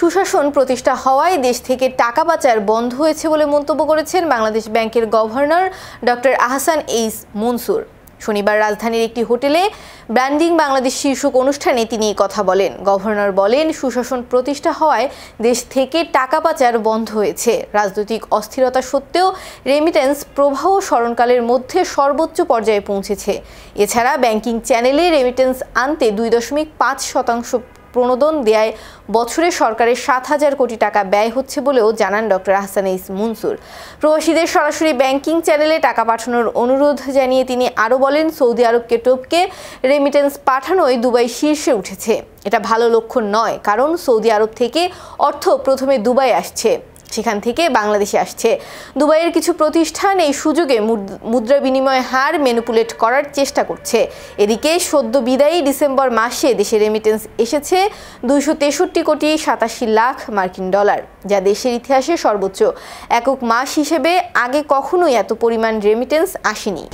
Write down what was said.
সুশাসন প্রতিষ্ঠা হওয়ায় দেশ থেকে টাকা পাচার বন্ধ হয়েছে বলে মন্তব্য করেছেন বাংলাদেশ ব্যাংকের governor doctor Ahsan H Mansur. শনিবার রাজধানীর একটি হোটেলে ব্র্যান্ডিং বাংলাদেশ শীর্ষক অনুষ্ঠানে তিনি এই কথা বলেন। গভর্নর বলেন, সুশাসন প্রতিষ্ঠা হওয়ায় দেশ থেকে টাকা পাচার বন্ধ হয়েছে। রাজনৈতিক অস্থিরতা সত্ত্বেও রেমিটেন্স প্রবাহ স্মরণকালের মধ্যে সর্বোচ্চ পর্যায়ে পৌঁছেছে। এছাড়া ব্যাংকিং চ্যানেলে রেমিটেন্স আনতে 2.5% প্রণোদন দেয়ায় বছরে সরকারের 7,000 কোটি টাকা ব্যয় হচ্ছে বলেও জানান ডক্টর আহসান এইচ মনসুর। প্রবাসীদের সরাসরি ব্যাংকিং চ্যানেলে টাকা পাঠানোর অনুরোধ জানিয়ে তিনি আরও বলেন, সৌদি আরবকে টপকে রেমিটেন্স পাঠানোয় দুবাই শীর্ষে উঠেছে। এটা ভালো লক্ষণ নয়, কারণ সৌদি আরব থেকে অর্থ প্রথমে দুবাই আসছে, সেখান থেকে বাংলাদেশে আসছে। দুবাইয়ের কিছু প্রতিষ্ঠান এই সুযোগে মুদ্রা বিনিময় হার ম্যানিপুলেট করার চেষ্টা করছে। এদিকে সদ্য বিদায়ী ডিসেম্বর মাসে দেশে রেমিটেন্স এসেছে 263 কোটি 87 লাখ মার্কিন ডলার, যা দেশের ইতিহাসে সর্বোচ্চ একক মাস হিসেবে। আগে কখনোই এত পরিমাণ রেমিটেন্স আসেনি।